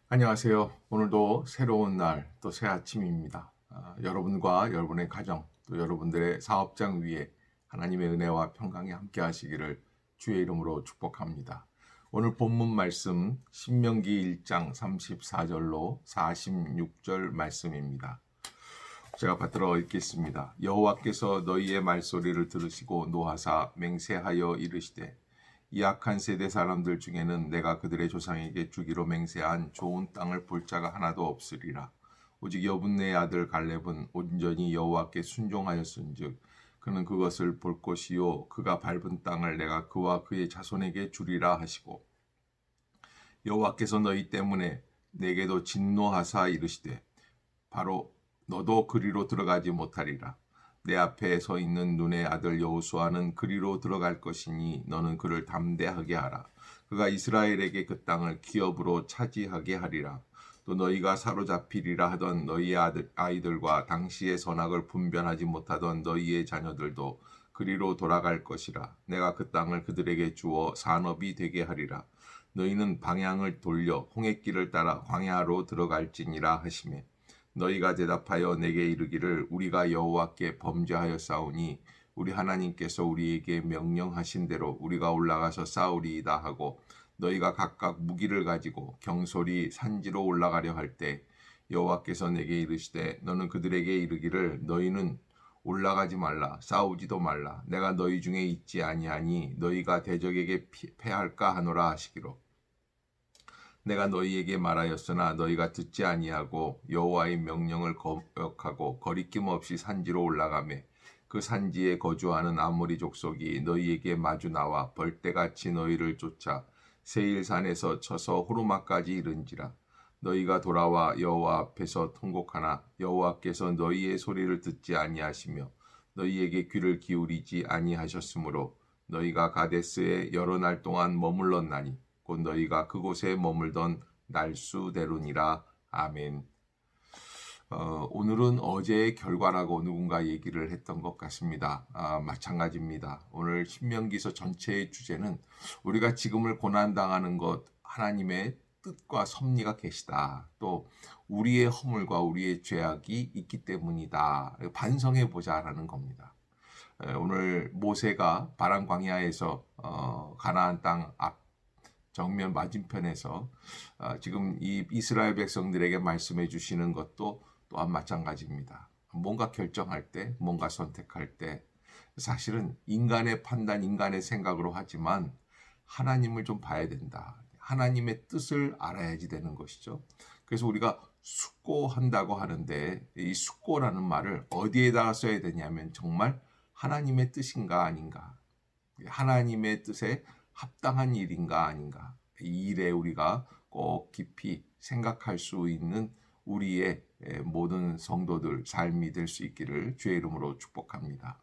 안녕하세요. 오늘도 새로운 날, 또 새 아침입니다. 여러분과 여러분의 가정, 또 여러분들의 사업장 위에 하나님의 은혜와 평강이 함께 하시기를 주의 이름으로 축복합니다. 오늘 본문 말씀 신명기 1장 34절로 46절 말씀입니다. 제가 받들어 읽겠습니다. 여호와께서 너희의 말소리를 들으시고 노하사 맹세하여 이르시되 이 악한 세대 사람들 중에는 내가 그들의 조상에게 주기로 맹세한 좋은 땅을 볼 자가 하나도 없으리라. 오직 여분네의 아들 갈렙은 온전히 여호와께 순종하였은즉 그는 그것을 볼 것이요 그가 밟은 땅을 내가 그와 그의 자손에게 주리라 하시고 여호와께서 너희 때문에 내게도 진노하사 이르시되 바로 너도 그리로 들어가지 못하리라. 내 앞에 서 있는 눈의 아들 여호수아는 그리로 들어갈 것이니 너는 그를 담대하게 하라. 그가 이스라엘에게 그 땅을 기업으로 차지하게 하리라. 또 너희가 사로잡히리라 하던 너희의 아이들과 당시의 선악을 분별하지 못하던 너희의 자녀들도 그리로 돌아갈 것이라. 내가 그 땅을 그들에게 주어 산업이 되게 하리라. 너희는 방향을 돌려 홍해길을 따라 광야로 들어갈지니라 하시매 너희가 대답하여 내게 이르기를 우리가 여호와께 범죄하였사오니 우리 하나님께서 우리에게 명령하신 대로 우리가 올라가서 싸우리이다 하고 너희가 각각 무기를 가지고 경솔히 산지로 올라가려 할 때 여호와께서 내게 이르시되 너는 그들에게 이르기를 너희는 올라가지 말라 싸우지도 말라 내가 너희 중에 있지 아니하니 너희가 대적에게 패할까 하노라 하시기로 내가 너희에게 말하였으나 너희가 듣지 아니하고 여호와의 명령을 거역하고 거리낌 없이 산지로 올라가매 그 산지에 거주하는 아모리 족속이 너희에게 마주 나와 벌떼같이 너희를 쫓아 세일산에서 쳐서 호르마까지 이른지라 너희가 돌아와 여호와 앞에서 통곡하나 여호와께서 너희의 소리를 듣지 아니하시며 너희에게 귀를 기울이지 아니하셨으므로 너희가 가데스에 여러 날 동안 머물렀나니 곧 너희가 그곳에 머물던 날수대로니라. 아멘. 오늘은 어제의 결과라고 누군가 얘기를 했던 것 같습니다. 마찬가지입니다. 오늘 신명기서 전체의 주제는 우리가 지금을 고난당하는 것 하나님의 뜻과 섭리가 계시다. 또 우리의 허물과 우리의 죄악이 있기 때문이다. 반성해 보자라는 겁니다. 오늘 모세가 바람 광야에서 가나안 땅 앞 정면 맞은편에서 지금 이 이스라엘 백성들에게 말씀해 주시는 것도 또한 마찬가지입니다. 뭔가 결정할 때, 뭔가 선택할 때 사실은 인간의 판단, 인간의 생각으로 하지만 하나님을 좀 봐야 된다. 하나님의 뜻을 알아야지 되는 것이죠. 그래서 우리가 숙고한다고 하는데 이 숙고라는 말을 어디에다가 써야 되냐면 정말 하나님의 뜻인가 아닌가. 하나님의 뜻에 합당한 일인가 아닌가. 이 일에 우리가 꼭 깊이 생각할 수 있는 우리의 모든 성도들 삶이 될 수 있기를 주의 이름으로 축복합니다.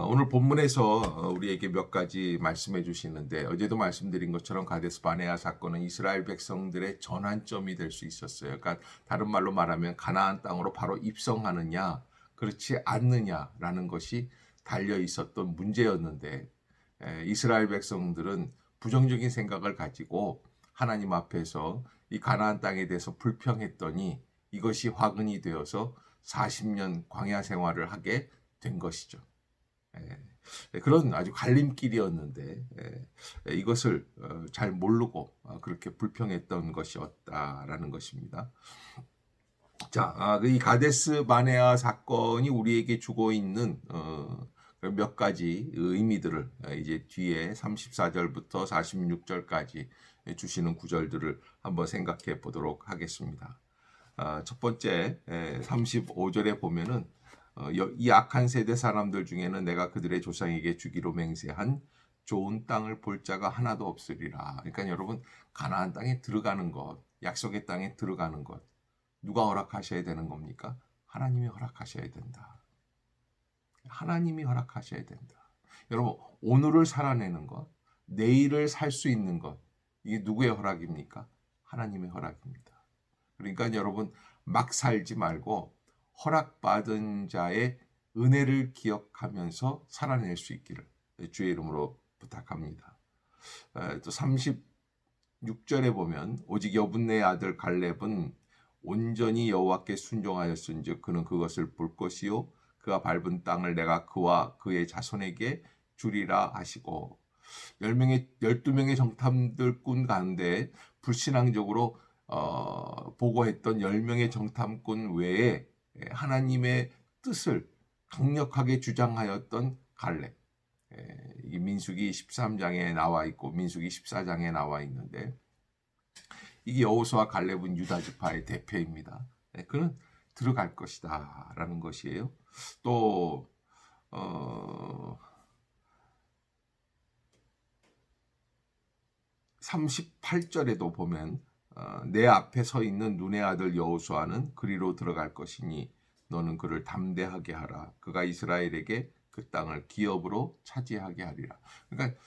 오늘 본문에서 우리에게 몇 가지 말씀해 주시는데 어제도 말씀드린 것처럼 가데스 바네아 사건은 이스라엘 백성들의 전환점이 될 수 있었어요. 그러니까 다른 말로 말하면 가나안 땅으로 바로 입성하느냐 그렇지 않느냐라는 것이 달려 있었던 문제였는데 이스라엘 백성들은 부정적인 생각을 가지고 하나님 앞에서 이 가나안 땅에 대해서 불평했더니 이것이 화근이 되어서 40년 광야 생활을 하게 된 것이죠. 그런 아주 갈림길이었는데 이것을 잘 모르고 그렇게 불평했던 것이었다라는 것입니다. 자, 이 가데스 바네아 사건이 우리에게 주고 있는 몇 가지 의미들을 이제 뒤에 34절부터 46절까지 주시는 구절들을 한번 생각해 보도록 하겠습니다. 첫 번째 35절에 보면은 이 악한 세대 사람들 중에는 내가 그들의 조상에게 주기로 맹세한 좋은 땅을 볼 자가 하나도 없으리라. 그러니까 여러분 가나안 땅에 들어가는 것, 약속의 땅에 들어가는 것 누가 허락하셔야 되는 겁니까? 하나님이 허락하셔야 된다. 하나님이 허락하셔야 된다. 여러분 오늘을 살아내는 것, 내일을 살 수 있는 것 이게 누구의 허락입니까? 하나님의 허락입니다. 그러니까 여러분 막 살지 말고 허락받은 자의 은혜를 기억하면서 살아낼 수 있기를 주의 이름으로 부탁합니다. 또 6절에 보면 오직 여분네의 아들 갈렙은 온전히 여호와께 순종하였은즉 그는 그것을 볼 것이요 그가 밟은 땅을 내가 그와 그의 자손에게 주리라 하시고 12명의 정탐들꾼 가운데 불신앙적으로 보고했던 10명의 정탐꾼 외에 하나님의 뜻을 강력하게 주장하였던 갈렙. 이 민수기 13장에 나와 있고 민수기 14장에 나와 있는데 이게 여호수아 갈렙은 유다 지파의 대표입니다. 그는 들어갈 것이다 라는 것이에요. 또 38절에도 보면 내 앞에 서 있는 눈의 아들 여호수아는 그리로 들어갈 것이니 너는 그를 담대하게 하라. 그가 이스라엘에게 그 땅을 기업으로 차지하게 하리라. 그러니까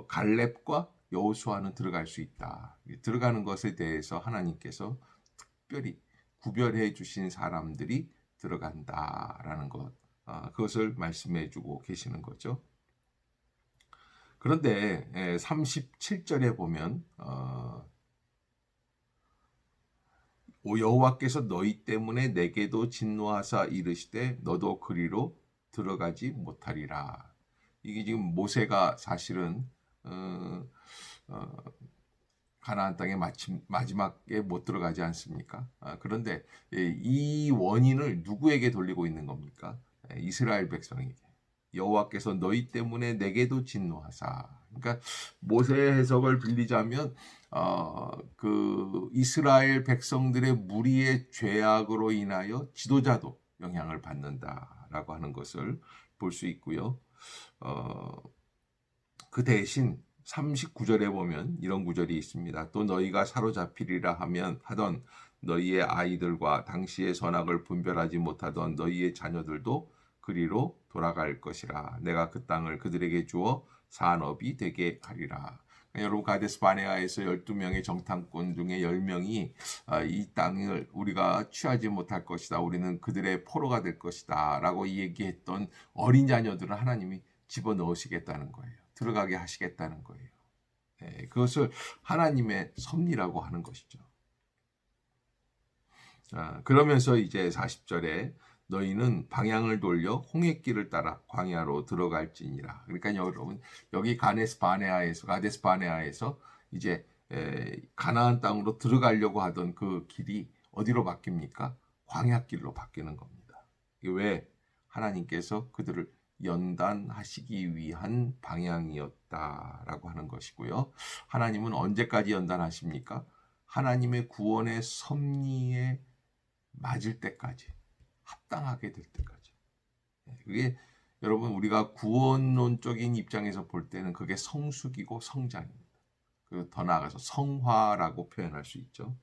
갈렙과 여호수아는 들어갈 수 있다. 들어가는 것에 대해서 하나님께서 특별히 구별해 주신 사람들이 들어간다라는 것, 그것을 말씀해 주고 계시는 거죠. 그런데 37절에 보면 여호와께서 너희 때문에 내게도 진노하사 이르시되 너도 그리로 들어가지 못하리라. 이게 지금 모세가 사실은 가나안 땅에 마지막에 못 들어가지 않습니까? 그런데 이 원인을 누구에게 돌리고 있는 겁니까? 이스라엘 백성에게. 여호와께서 너희 때문에 내게도 진노하사. 그러니까 모세의 해석을 빌리자면 그 이스라엘 백성들의 무리의 죄악으로 인하여 지도자도 영향을 받는다라고 하는 것을 볼 수 있고요. 그 대신 39절에 보면 이런 구절이 있습니다. 또 너희가 사로잡히리라 하던 너희의 아이들과 당시의 선악을 분별하지 못하던 너희의 자녀들도 그리로 돌아갈 것이라. 내가 그 땅을 그들에게 주어 산업이 되게 하리라. 여러분 가데스 바네아에서 12명의 정탐꾼 중에 10명이 이 땅을 우리가 취하지 못할 것이다. 우리는 그들의 포로가 될 것이다. 라고 얘기했던 어린 자녀들을 하나님이 집어넣으시겠다는 거예요. 들어가게 하시겠다는 거예요. 그것을 하나님의 섭리라고 하는 것이죠. 그러면서 이제 40절에 너희는 방향을 돌려 홍해길을 따라 광야로 들어갈지니라. 그러니까 여러분 여기 가데스 바네아에서 이제 가나안 땅으로 들어가려고 하던 그 길이 어디로 바뀝니까? 광야길로 바뀌는 겁니다. 이게 왜? 하나님께서 그들을 연단하시기 위한 방향이었다라고 하는 것이고요. 하나님은 언제까지 연단하십니까? 하나님의 구원의 섭리에 맞을 때까지, 합당하게 될 때까지. 그게 여러분 우리가 구원론적인 입장에서 볼 때는 그게 성숙이고 성장입니다. 더 나아가서 성화라고 표현할 수 있죠.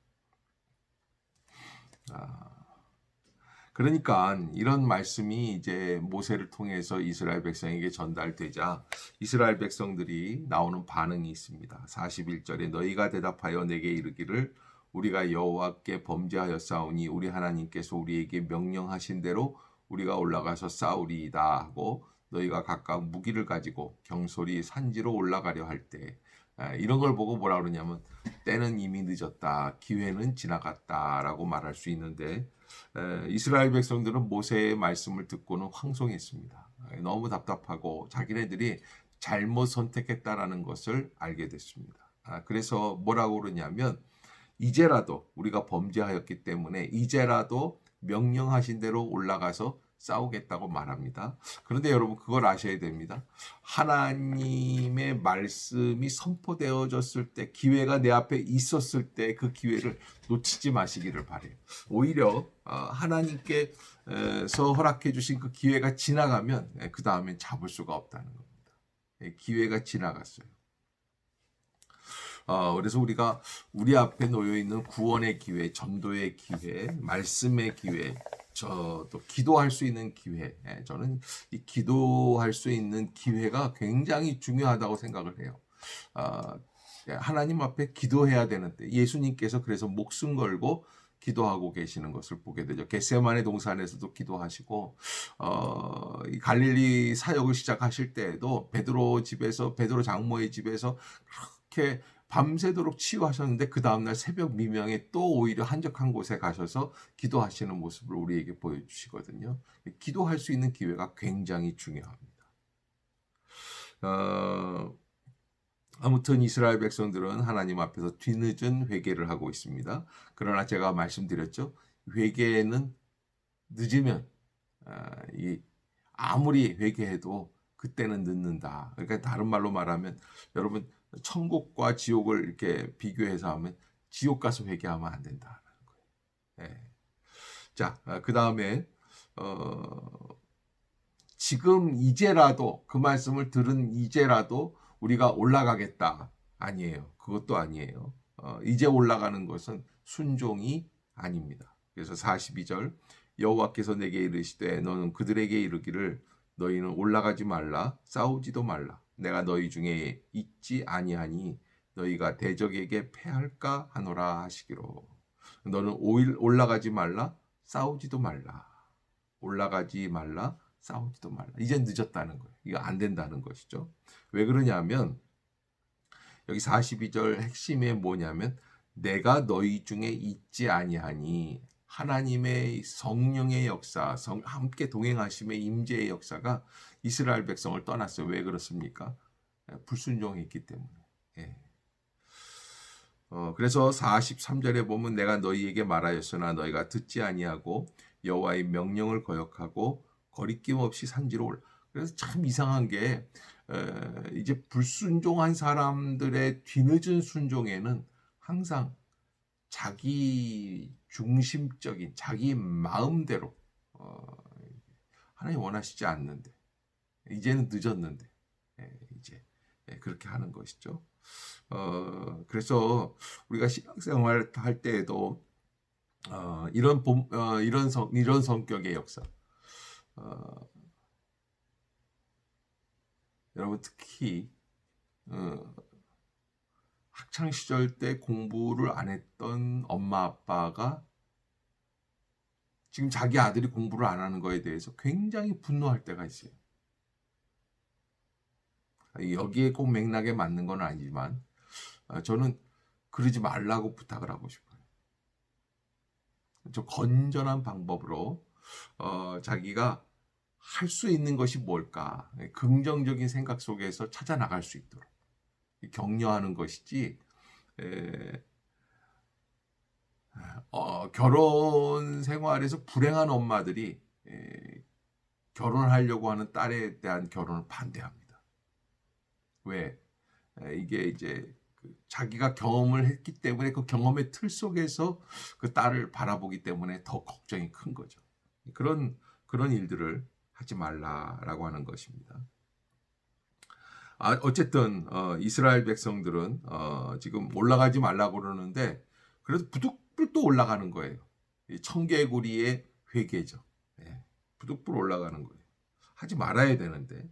그러니까 이런 말씀이 이제 모세를 통해서 이스라엘 백성에게 전달되자 이스라엘 백성들이 나오는 반응이 있습니다. 41절에 너희가 대답하여 내게 이르기를 우리가 여호와께 범죄하였사오니 우리 하나님께서 우리에게 명령하신 대로 우리가 올라가서 싸우리이다 하고 너희가 각각 무기를 가지고 경솔히 산지로 올라가려 할 때 이런 걸 보고 뭐라 그러냐면 때는 이미 늦었다. 기회는 지나갔다라고 말할 수 있는데 이스라엘 백성들은 모세의 말씀을 듣고는 황송했습니다. 너무 답답하고 자기네들이 잘못 선택했다라는 것을 알게 됐습니다. 그래서 뭐라고 그러냐면 이제라도 우리가 범죄하였기 때문에 이제라도 명령하신 대로 올라가서 싸우겠다고 말합니다. 그런데 여러분 그걸 아셔야 됩니다. 하나님의 말씀이 선포되어졌을 때 기회가 내 앞에 있었을 때 그 기회를 놓치지 마시기를 바라요. 오히려 하나님께서 허락해 주신 그 기회가 지나가면 그 다음엔 잡을 수가 없다는 겁니다. 기회가 지나갔어요. 그래서 우리가 우리 앞에 놓여 있는 구원의 기회, 전도의 기회, 말씀의 기회, 또 기도할 수 있는 기회. 저는 이 기도할 수 있는 기회가 굉장히 중요하다고 생각을 해요. 하나님 앞에 기도해야 되는데 예수님께서 그래서 목숨 걸고 기도하고 계시는 것을 보게 되죠. 겟세마네 동산에서도 기도하시고 이 갈릴리 사역을 시작하실 때에도 베드로 장모의 집에서 그렇게 밤새도록 치유하셨는데 그 다음날 새벽 미명에 또 오히려 한적한 곳에 가셔서 기도하시는 모습을 우리에게 보여주시거든요. 기도할 수 있는 기회가 굉장히 중요합니다. 아무튼 이스라엘 백성들은 하나님 앞에서 뒤늦은 회개를 하고 있습니다. 그러나 제가 말씀드렸죠. 회개는 늦으면 아무리 회개해도 그때는 늦는다. 그러니까 다른 말로 말하면 여러분 천국과 지옥을 이렇게 비교해서 하면 지옥 가서 회개하면 안 된다는 거예요. 예. 자, 그 다음에 지금 이제라도 그 말씀을 들은 이제라도 우리가 올라가겠다. 아니에요. 그것도 아니에요. 이제 올라가는 것은 순종이 아닙니다. 그래서 42절 여호와께서 내게 이르시되 너는 그들에게 이르기를 너희는 올라가지 말라 싸우지도 말라 내가 너희 중에 있지 아니하니 너희가 대적에게 패할까 하노라 하시기로. 너는 올라가지 말라 싸우지도 말라 올라가지 말라 싸우지도 말라. 이젠 늦었다는 거예요. 이거 안 된다는 것이죠. 왜 그러냐면 여기 42절 핵심이 뭐냐면 내가 너희 중에 있지 아니하니 하나님의 성령의 역사, 함께 동행하심의 임재의 역사가 이스라엘 백성을 떠났어요. 왜 그렇습니까? 불순종했기 때문에. 예. 그래서 43절에 보면 내가 너희에게 말하였으나 너희가 듣지 아니하고 여호와의 명령을 거역하고 거리낌 없이 산지로 올라. 그래서 참 이상한 게 이제 불순종한 사람들의 뒤늦은 순종에는 항상 자기 중심적인 자기 마음대로 하나님 원하시지 않는데 이제는 늦었는데 이제 그렇게 하는 것이죠. 그래서 우리가 신앙생활 할 때에도 이런 성격의 역사 여러분 특히 학창 시절 때 공부를 안 했던 엄마 아빠가 지금 자기 아들이 공부를 안 하는 거에 대해서 굉장히 분노할 때가 있어요. 여기에 꼭 맥락에 맞는 건 아니지만 저는 그러지 말라고 부탁을 하고 싶어요. 좀 건전한 방법으로 자기가 할 수 있는 것이 뭘까 긍정적인 생각 속에서 찾아 나갈 수 있도록 격려하는 것이지 결혼 생활에서 불행한 엄마들이 결혼하려고 하는 딸에 대한 결혼을 반대합니다. 왜? 이게 이제 자기가 경험을 했기 때문에 그 경험의 틀 속에서 그 딸을 바라보기 때문에 더 걱정이 큰 거죠. 그런 일들을 하지 말라라고 하는 것입니다. 어쨌든 이스라엘 백성들은 지금 올라가지 말라고 그러는데 그래도 부득불 또 올라가는 거예요. 청개구리의 회개죠. 예, 부득불 올라가는 거예요. 하지 말아야 되는데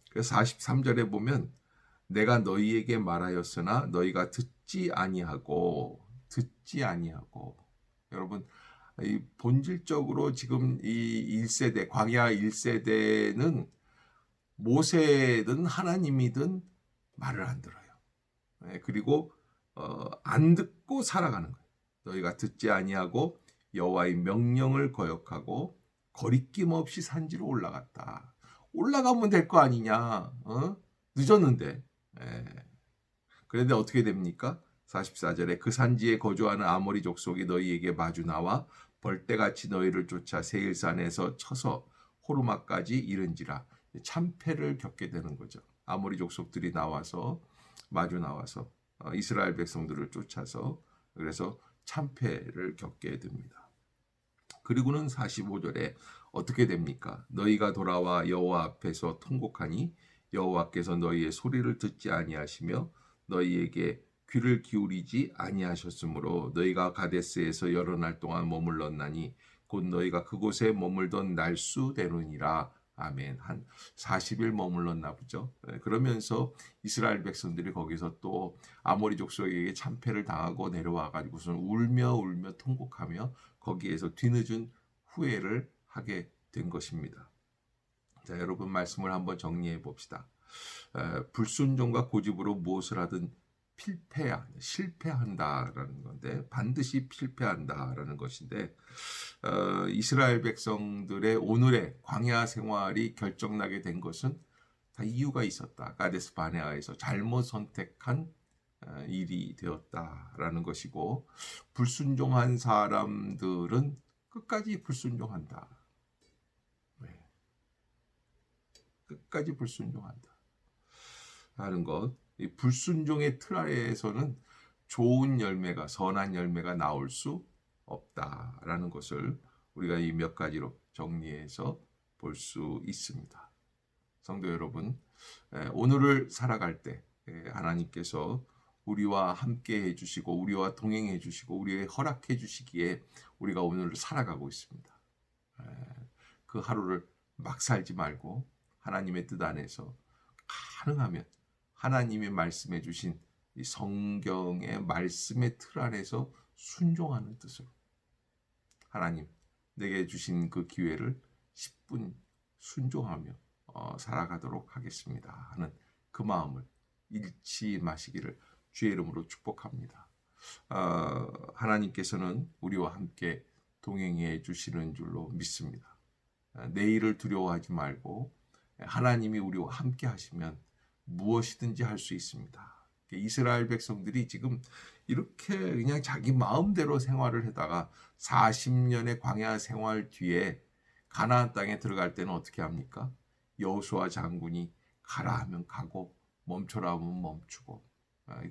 그래서 43절에 보면 내가 너희에게 말하였으나 너희가 듣지 아니하고 여러분 이 본질적으로 지금 이 1세대 광야 1세대는 모세든 하나님이든 말을 안 들어요. 그리고 안 듣고 살아가는 거예요. 너희가 듣지 아니하고 여호와의 명령을 거역하고 거리낌 없이 산지로 올라갔다. 올라가면 될 거 아니냐. 늦었는데. 그런데 어떻게 됩니까? 44절에 그 산지에 거주하는 아모리 족속이 너희에게 마주 나와 벌떼같이 너희를 쫓아 세일산에서 쳐서 호르마까지 이른지라. 참패를 겪게 되는 거죠. 아모리 족속들이 마주 나와서 이스라엘 백성들을 쫓아서 그래서 참패를 겪게 됩니다. 그리고는 45절에 어떻게 됩니까? 너희가 돌아와 여호와 앞에서 통곡하니 여호와께서 너희의 소리를 듣지 아니하시며 너희에게 귀를 기울이지 아니하셨으므로 너희가 가데스에서 여러 날 동안 머물렀나니 곧 너희가 그곳에 머물던 날수대로니라. 아멘. 한 40일 머물렀나 보죠. 그러면서 이스라엘 백성들이 거기서 또 아모리 족속에게 참패를 당하고 내려와 가지고선 울며 통곡하며 거기에서 뒤늦은 후회를 하게 된 것입니다. 자, 여러분 말씀을 한번 정리해 봅시다. 불순종과 고집으로 무엇을 하든 실패한다라는 건데, 반드시 실패한다라는 것인데, 이스라엘 백성들의 오늘의 광야 생활이 결정나게 된 것은 다 이유가 있었다. 가데스 바네아에서 잘못 선택한 일이 되었다라는 것이고, 불순종한 사람들은 끝까지 불순종한다. 왜? 끝까지 불순종한다. 하는 것. 이 불순종의 틀 아래에서는 좋은 열매가, 선한 열매가 나올 수 없다라는 것을 우리가 이 몇 가지로 정리해서 볼 수 있습니다. 성도 여러분, 오늘을 살아갈 때 하나님께서 우리와 함께 해주시고 우리와 동행해 주시고 우리의 허락해 주시기에 우리가 오늘을 살아가고 있습니다. 그 하루를 막 살지 말고 하나님의 뜻 안에서 가능하면 하나님이 말씀해 주신 이 성경의 말씀의 틀 안에서 순종하는 뜻으로 하나님 내게 주신 그 기회를 10분 순종하며 살아가도록 하겠습니다 하는 그 마음을 잃지 마시기를 주의 이름으로 축복합니다. 하나님께서는 우리와 함께 동행해 주시는 줄로 믿습니다. 내일을 두려워하지 말고 하나님이 우리와 함께 하시면 무엇이든지 할 수 있습니다. 이스라엘 백성들이 지금 이렇게 그냥 자기 마음대로 생활을 하다가 40년의 광야 생활 뒤에 가나안 땅에 들어갈 때는 어떻게 합니까? 여호수아 장군이 가라 하면 가고 멈춰라 하면 멈추고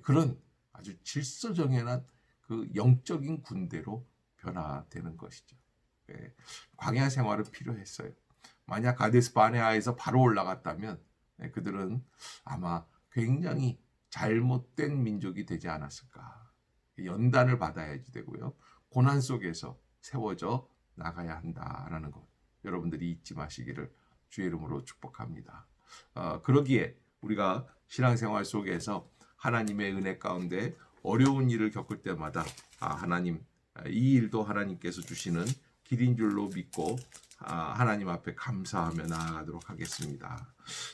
그런 아주 질서정연한 그 영적인 군대로 변화되는 것이죠. 광야 생활은 필요했어요. 만약 가데스 바네아에서 바로 올라갔다면 그들은 아마 굉장히 잘못된 민족이 되지 않았을까. 연단을 받아야지 되고요. 고난 속에서 세워져 나가야 한다라는 것. 여러분들이 잊지 마시기를 주의 이름으로 축복합니다. 그러기에 우리가 신앙생활 속에서 하나님의 은혜 가운데 어려운 일을 겪을 때마다 하나님 이 일도 하나님께서 주시는 길인 줄로 믿고 하나님 앞에 감사하며 나아가도록 하겠습니다.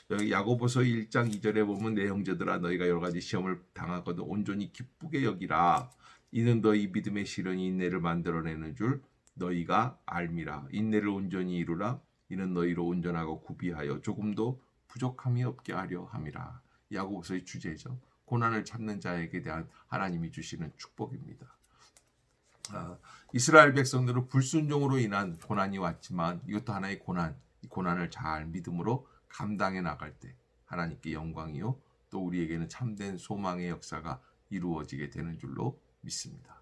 여기 야고보서 1장 2절에 보면 내 형제들아 너희가 여러 가지 시험을 당하거든 온전히 기쁘게 여기라. 이는 너희 믿음의 시련이 인내를 만들어내는 줄 너희가 알미라. 인내를 온전히 이루라. 이는 너희로 온전하고 구비하여 조금도 부족함이 없게 하려 함이라. 야고보서의 주제죠. 고난을 참는 자에게 대한 하나님이 주시는 축복입니다. 이스라엘 백성들은 불순종으로 인한 고난이 왔지만 이것도 하나의 고난, 이 고난을 잘 믿음으로 감당해 나갈 때 하나님께 영광이요 또 우리에게는 참된 소망의 역사가 이루어지게 되는 줄로 믿습니다.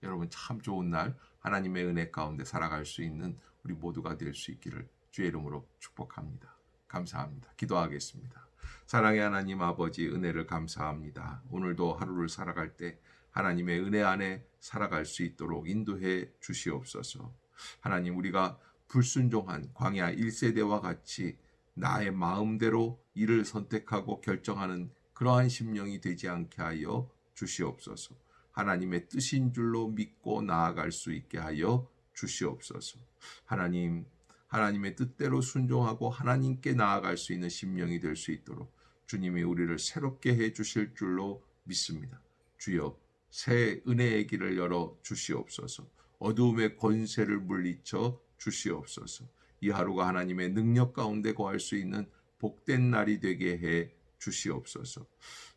여러분 참 좋은 날 하나님의 은혜 가운데 살아갈 수 있는 우리 모두가 될 수 있기를 주의 이름으로 축복합니다. 감사합니다. 기도하겠습니다. 사랑의 하나님 아버지 은혜를 감사합니다. 오늘도 하루를 살아갈 때 하나님의 은혜 안에 살아갈 수 있도록 인도해 주시옵소서. 하나님 우리가 불순종한 광야 1세대와 같이 나의 마음대로 일을 선택하고 결정하는 그러한 심령이 되지 않게 하여 주시옵소서. 하나님의 뜻인 줄로 믿고 나아갈 수 있게 하여 주시옵소서. 하나님의 뜻대로 순종하고 하나님께 나아갈 수 있는 심령이 될 수 있도록 주님이 우리를 새롭게 해 주실 줄로 믿습니다. 주여 새 은혜의 길을 열어 주시옵소서. 어두움의 권세를 물리쳐 주시옵소서. 이 하루가 하나님의 능력 가운데 거할 수 있는 복된 날이 되게 해 주시옵소서.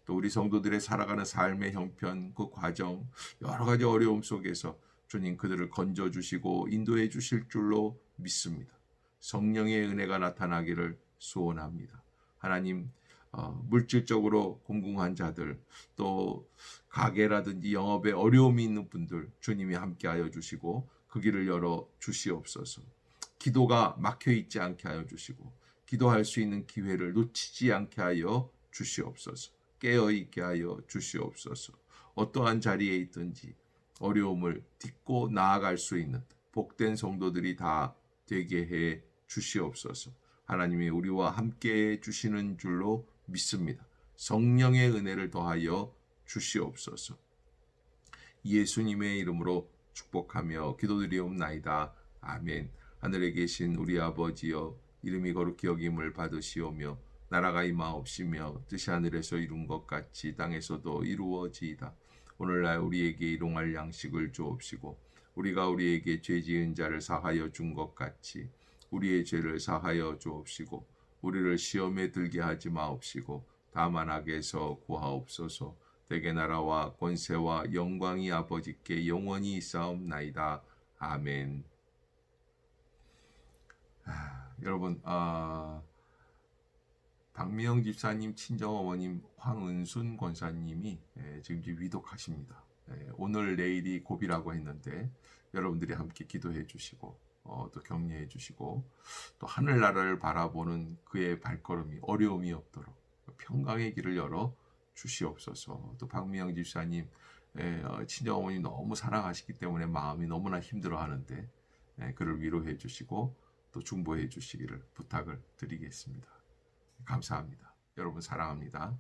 또 우리 성도들의 살아가는 삶의 형편, 그 과정, 여러 가지 어려움 속에서 주님 그들을 건져주시고 인도해 주실 줄로 믿습니다. 성령의 은혜가 나타나기를 소원합니다. 하나님 물질적으로 공공한 자들 또 가게라든지 영업에 어려움이 있는 분들 주님이 함께하여 주시고 그 길을 열어 주시옵소서. 기도가 막혀 있지 않게 하여 주시고 기도할 수 있는 기회를 놓치지 않게 하여 주시옵소서. 깨어 있게 하여 주시옵소서. 어떠한 자리에 있든지 어려움을 딛고 나아갈 수 있는 복된 성도들이 다 되게 해 주시옵소서. 하나님이 우리와 함께 주시는 줄로 믿습니다. 성령의 은혜를 더하여 주시옵소서. 예수님의 이름으로 축복하며 기도드리옵나이다. 아멘. 하늘에 계신 우리 아버지여 이름이 거룩히 여김을 받으시오며 나라가 임하옵시며 뜻이 하늘에서 이룬 것 같이 땅에서도 이루어지이다. 오늘날 우리에게 일용할 양식을 주옵시고 우리가 우리에게 죄 지은 자를 사하여 준 것 같이 우리의 죄를 사하여 주옵시고 우리를 시험에 들게 하지 마옵시고 다만 악에서 구하옵소서. 대개 나라와 권세와 영광이 아버지께 영원히 있사옵나이다. 아멘. 여러분, 박미영 집사님 친정어머님 황은순 권사님이 지금 위독하십니다. 오늘 내일이 고비라고 했는데 여러분들이 함께 기도해 주시고 또 격려해 주시고 또 하늘나라를 바라보는 그의 발걸음이 어려움이 없도록 평강의 길을 열어 주시옵소서. 또 박미영 집사님 친정어머니 너무 사랑하시기 때문에 마음이 너무나 힘들어하는데 그를 위로해 주시고 또 중보해 주시기를 부탁을 드리겠습니다. 감사합니다. 여러분 사랑합니다.